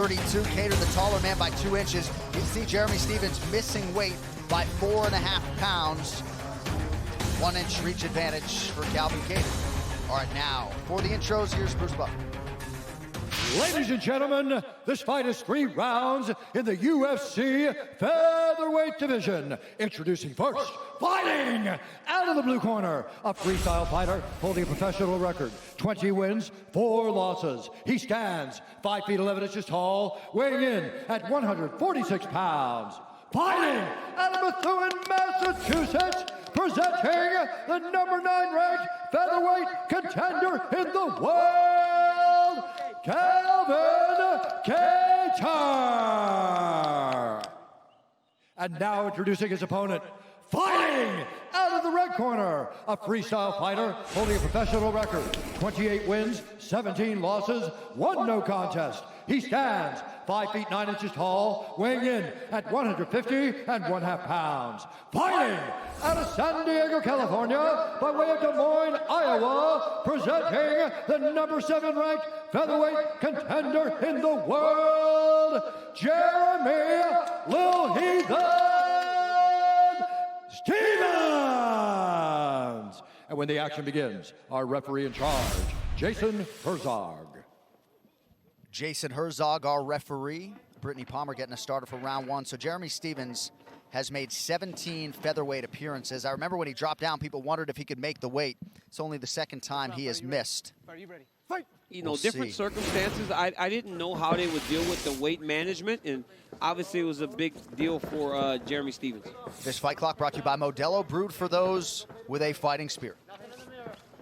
32, Kattar the taller man by 2 inches. You can see Jeremy Stephens missing weight by 4.5 pounds. 1 inch reach advantage for Calvin Kattar. All right, now for the intros, here's Bruce Buck. Ladies and gentlemen, this fight is 3 rounds in the UFC featherweight division. Introducing first, fighting out of the blue corner, a freestyle fighter holding a professional record, 20 wins, 4 losses. He stands 5 feet 11 inches tall, weighing in at 146 pounds. Fighting out of Methuen, Massachusetts, presenting the number 9 ranked featherweight contender in the world, Calvin Kattar. And now introducing his opponent, fighting out of the red corner, a freestyle fighter holding a professional record, 28 wins, 17 losses, 1 no contest. He stands 5 feet 9 inches tall, weighing in at 150.5 pounds. Fighting out of San Diego, California, by way of Des Moines, Iowa, presenting the number 7 ranked featherweight contender in the world, Jeremy Lil Heathen Stephens. And when the action begins, our referee in charge, Jason Herzog. Jason Herzog, our referee. Brittany Palmer getting us started for round 1. So Jeremy Stephens has made 17 featherweight appearances. I remember when he dropped down, people wondered if he could make the weight. It's only the 2nd time he has missed. Are you ready? Fight! You know, different circumstances. I didn't know how they would deal with the weight management, and obviously it was a big deal for Jeremy Stephens. This fight clock brought to you by Modelo, brewed for those with a fighting spirit.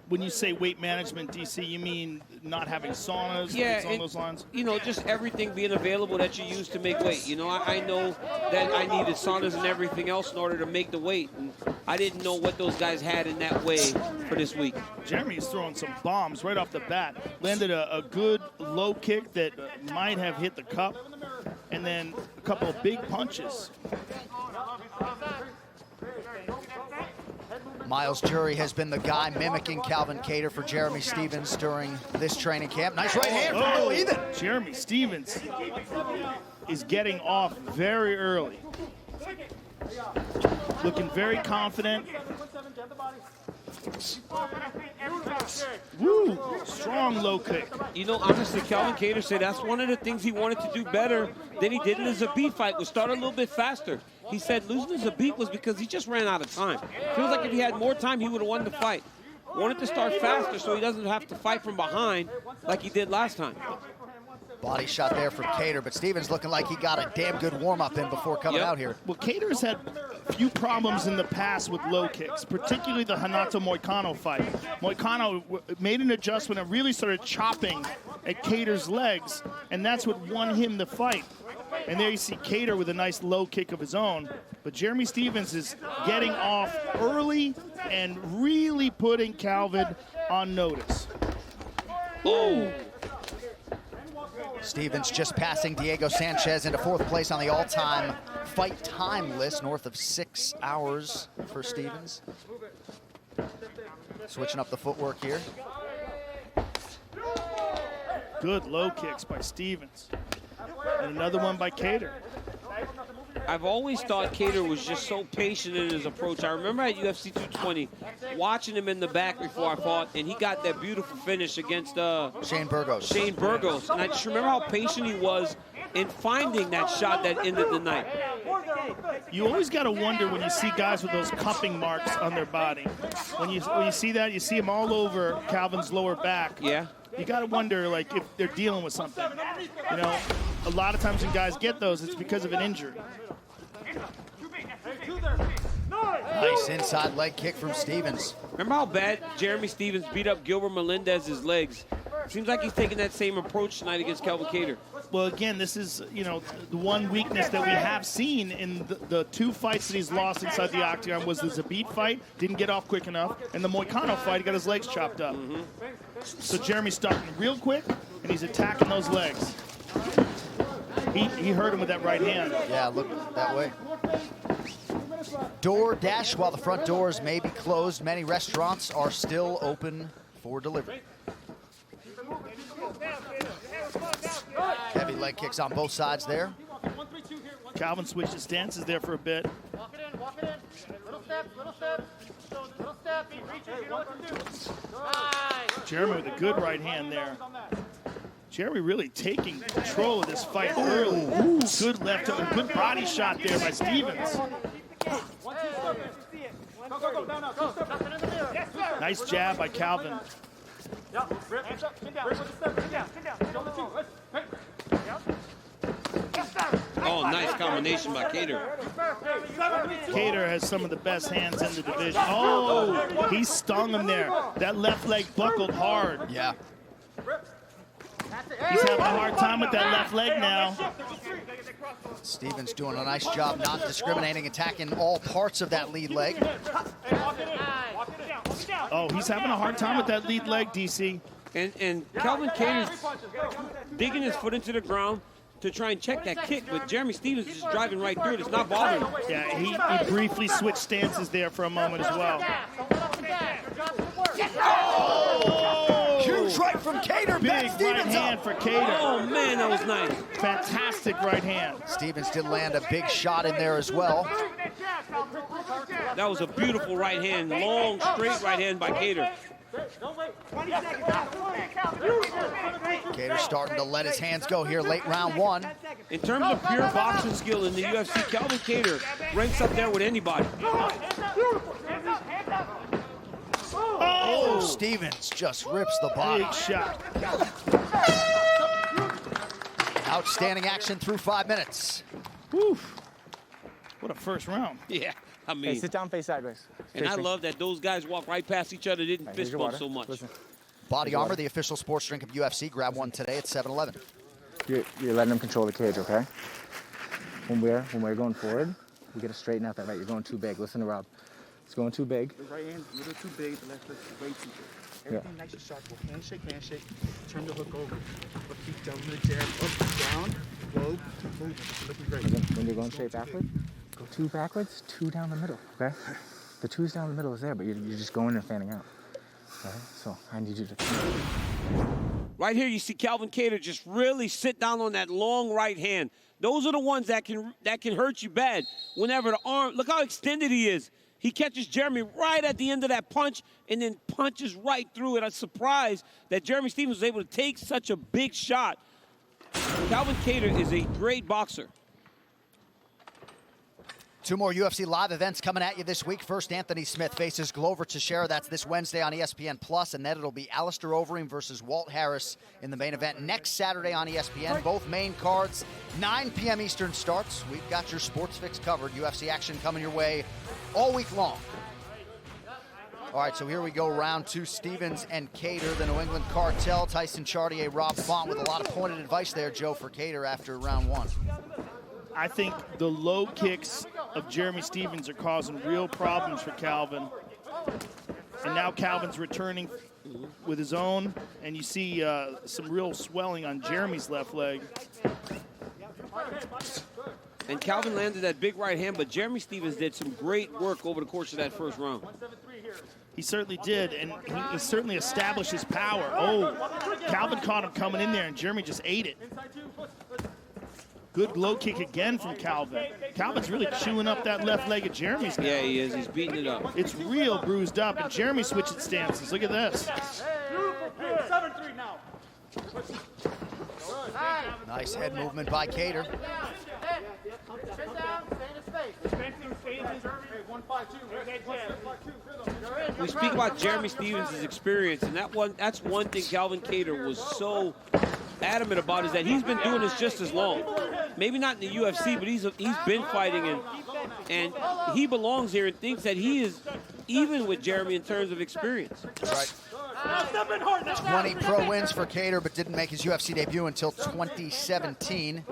When you say weight management, DC, you mean not having saunas, yeah, on those lines? You know, just everything being available that you use to make weight. You know, I know that I needed saunas and everything else in order to make the weight. And I didn't know what those guys had in that way for this week. Jeremy's throwing some bombs right off the bat. Landed a good low kick that might have hit the cup, and then a couple of big punches. Miles Jury has been the guy mimicking Calvin Kattar for Jeremy Stephens during this training camp. Nice right hand from Lil Heathen. Jeremy Stephens is getting off very early. Looking very confident. Woo! Strong low kick. You know, honestly, Calvin Kattar said that's one of the things he wanted to do better than he did in the Zabit fight, was start a little bit faster. He said losing the Zabit was because he just ran out of time. Feels like if he had more time, he would have won the fight. Wanted to start faster so he doesn't have to fight from behind like he did last time. Body shot there from Kattar, but Stephens looking like he got a damn good warm-up in before coming out here. Well, Kattar's had a few problems in the past with low kicks, particularly the Renato Moicano fight. Moicano made an adjustment and really started chopping at Kattar's legs, and that's what won him the fight. And there you see Kattar with a nice low kick of his own. But Jeremy Stephens is getting off early and really putting Calvin on notice. Oh! Stephens just passing Diego Sanchez into 4th place on the all-time fight time list, north of 6 hours for Stephens. Switching up the footwork here. Good low kicks by Stephens. And another one by Kattar. I've always thought Kattar was just so patient in his approach. I remember at UFC 220 watching him in the back before I fought, and he got that beautiful finish against Shane Burgos. And I just remember how patient he was in finding that shot that ended the night. You always got to wonder when you see guys with those cupping marks on their body. When you see that, you see them all over Calvin's lower back. Yeah. You got to wonder, like, if they're dealing with something. You know, a lot of times when guys get those, it's because of an injury. Nice inside leg kick from Stephens. Remember how bad Jeremy Stephens beat up Gilbert Melendez's legs? Seems like he's taking that same approach tonight against Calvin Kattar. Well, again, this is, you know, the one weakness that we have seen in the 2 fights that he's lost inside the octagon was the Zabit fight, didn't get off quick enough, and the Moicano fight, he got his legs chopped up. So Jeremy's starting real quick, and he's attacking those legs. He hurt him with that right hand. Yeah, look that way. DoorDash, while the front doors may be closed, many restaurants are still open for delivery. Heavy leg kicks on both sides there. Calvin switched his stances there for a bit. Walk it in, walk it in. Little steps, little steps. Little step. He reaches, you know what to do. Nice. Jeremy with a good right hand there. Jeremy really taking control of this fight early. Ooh. Good left hook, good body shot there by Stevens. Nice jab by Calvin. Oh, nice combination by KATTAR. KATTAR has some of the best hands in the division. Oh, he stung him there. That left leg buckled hard. Yeah. He's having a hard time with that left leg now. Stevens doing a nice job not discriminating, attacking all parts of that lead leg. Oh, he's having a hard time with that lead leg, DC. And Calvin KATTAR's digging his foot into the ground to try and check that kick, but Jeremy Stevens is just driving right through it. It's not bothering him. Yeah, he briefly switched stances there for a moment as well. Oh! Huge right from KATTAR. Big right hand for KATTAR. Oh, man, that was nice. Fantastic right hand. Stevens did land a big shot in there as well. That was a beautiful right hand, long, straight right hand by KATTAR. KATTAR starting to let his hands go here late round one. In terms of pure boxing skill in the UFC, Calvin KATTAR ranks up there with anybody. Oh, Stevens just rips the body. Big shot. Outstanding action through 5 minutes. Whew. What a first round. Yeah, I mean. Hey, sit down, face sideways. And I love that those guys walk right past each other, didn't fist bump so much. Listen. Body Armor, the official sports drink of UFC. Grab one today at 7-Eleven. You're letting them control the cage, okay? When we're going forward, we gotta straighten out that right. You're going too big. Listen to Rob. It's going too big. The right hand a little too big, the left foot way too big. Everything nice and sharp. Handshake, handshake. Turn the hook over. But keep jumping the jab up, down, low, keep moving. Looking great. When you're going straight backward, go 2 backwards, 2 down the middle, okay? The 2's down the middle is there, but you're just going and fanning out. Okay? So I need you to. Right here, you see Calvin KATTAR just really sit down on that long right hand. Those are the ones that can hurt you bad. Whenever the arm, look how extended he is. He catches Jeremy right at the end of that punch and then punches right through it. I'm surprised that Jeremy Stevens was able to take such a big shot. Calvin KATTAR is a great boxer. 2 more UFC live events coming at you this week. First, Anthony Smith faces Glover Teixeira. That's this Wednesday on ESPN+, and then it'll be Alistair Overeem versus Walt Harris in the main event next Saturday on ESPN. Both main cards, 9 p.m. Eastern starts. We've got your sports fix covered. UFC action coming your way all week long. All right, so here we go, round 2, Stevens and KATTAR, the New England Cartel. Tyson Chartier, Rob Font with a lot of pointed advice there, Joe, for KATTAR after round 1. I think the low kicks of Jeremy Stevens are causing real problems for Calvin. And now Calvin's returning with his own, and you see some real swelling on Jeremy's left leg. And Calvin landed that big right hand, but Jeremy Stevens did some great work over the course of that first round. He certainly did, and he certainly established his power. Oh, Calvin caught him coming in there, and Jeremy just ate it. Good low kick again from Calvin. Calvin's really chewing up that left leg of Jeremy's now. Yeah, he is. He's beating it up. It's real bruised up, and Jeremy switching stances. Look at this. 7-3 now. Nice head movement by KATTAR. Sit down, stay in his face. We speak about Jeremy Stevens' experience, and that's one thing Calvin KATTAR was so adamant about, is that he's been doing this just as long. Maybe not in the UFC, but he's been fighting, and he belongs here and thinks that he is even with Jeremy in terms of experience. Right. 20 pro wins for KATTAR, but didn't make his UFC debut until 2017.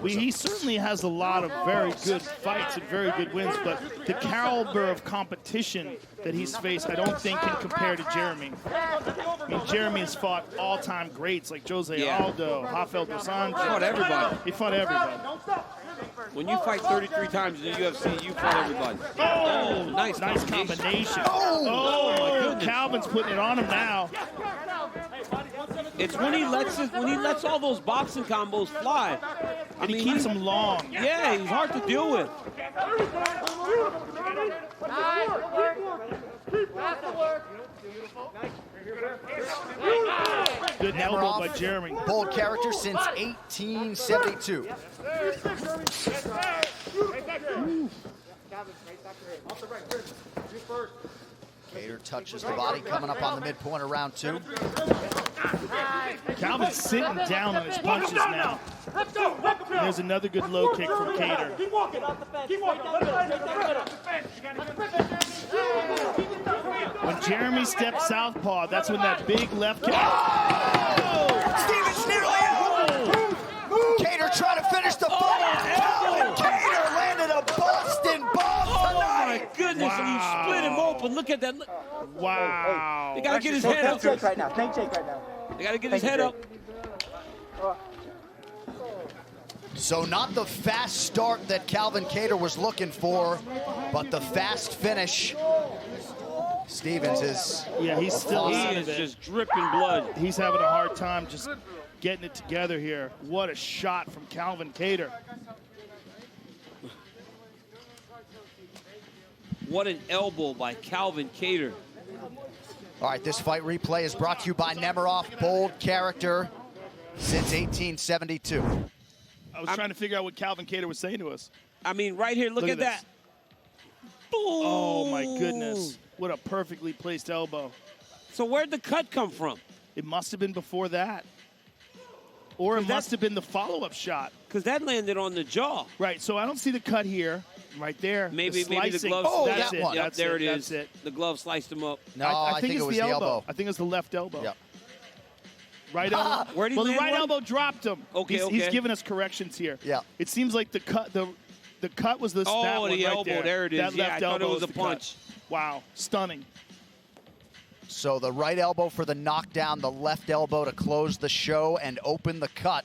Well, he certainly has a lot of very good fights and very good wins, but the caliber of competition that he's faced, I don't think can compare to Jeremy. I mean, Jeremy has fought all-time greats like Jose Aldo, Rafael dos Anjos. He fought everybody. He fought everybody. When you fight 33 times in the UFC, you fight everybody. Oh, nice combination. Oh, my goodness. Calvin's putting it on him now. It's when he lets all those boxing combos fly. And he keeps them long. Yeah, he's hard to deal with. Nice, good work. That's the work. Good elbow by Jeremy. Bold character since 1872. Katter touches the body, coming up on the midpoint of round 2. Calvin's sitting down on his punches now. There's another good low kick from Katter. Keep walking. Keep walking. When Jeremy steps southpaw, that's when that big left kick. Stevens nearly out. Katter trying to finish the fight. Calvin Katter landed a Boston bomb tonight. My goodness, and you split him open. Look at that. Wow. They got to get his head up. Tank right now. Tank right now. They got to get his head up. So not the fast start that Calvin Katter was looking for, but the fast finish. Stevens is... Yeah, he's still He out is of it. just dripping blood. He's having a hard time just getting it together here. What a shot from Calvin Katter. What an elbow by Calvin Katter. All right, this fight replay is brought to you by Nemiroff. Bold character since 1872. I was trying to figure out what Calvin Katter was saying to us. I mean, right here, look at this. that. Boom. Oh, my goodness. What a perfectly placed elbow. So where'd the cut come from? It must have been before that. Or it must have been the follow-up shot. Because that landed on the jaw. Right, so I don't see the cut here. Right there. Maybe the slicing. glove. Oh, that's that it. one. Yep, That's there it. it That's is. it. The glove sliced him up. No, I think it was the elbow. I think it was the left elbow. Yep. Right elbow. Where'd he well, the land right one? elbow dropped him. Okay, He's giving us corrections here. Yeah. It seems like the cut was this. Oh, that one the right elbow. There it is. That Yeah, left I thought it elbow was is a the cut. punch. Wow, stunning. So the right elbow for the knockdown, the left elbow to close the show and open the cut.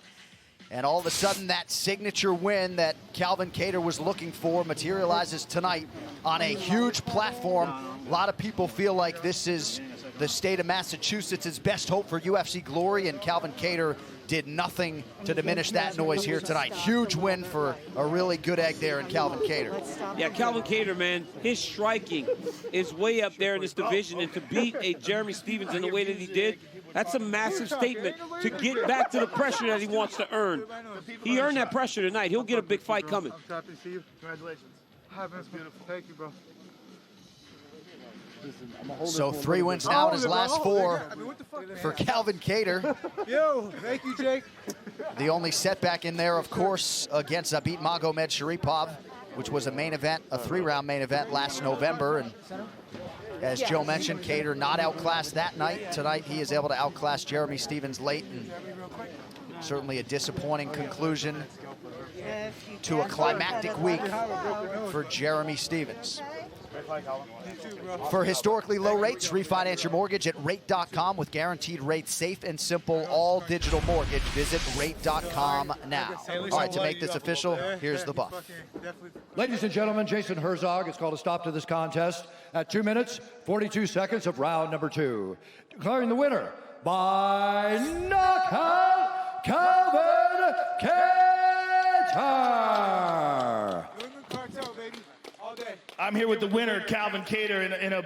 And all of a sudden, that signature win that Calvin Katter was looking for materializes tonight on a huge platform. A lot of people feel like this is the state of Massachusetts' best hope for UFC glory, and Calvin Katter did nothing to diminish that noise here tonight. Huge win for a really good egg there in Calvin Katter. Yeah, Calvin Katter, man, his striking is way up there in this division, and to beat a Jeremy Stephens in the way that he did, that's a massive statement to get back to the pressure that he wants to earn. He earned that pressure tonight. He'll get a big fight coming. I'm happy to see you. Congratulations. That's beautiful. Thank you, bro. So 3 wins now in his last 4 for Calvin Katter. Yo, thank you, Jake. The only setback in there, of course, against Zabit Magomed Sharipov, which was a main event, a 3-round main event last November. And as Joe mentioned, Katter not outclassed that night. Tonight, he is able to outclass Jeremy Stephens late. And certainly a disappointing conclusion to a climactic week for Jeremy Stephens. For historically low rates, refinance your mortgage at rate.com with guaranteed rates, safe and simple, all digital mortgage. Visit rate.com now. All right, to make this official, here's the buff. Ladies and gentlemen, Jason Herzog has called a stop to this contest at 2 minutes, 42 seconds of round number 2. Declaring the winner by knockout, Calvin Katter. Cartel, baby. All day. I'm here with the winner, Calvin Katter, in a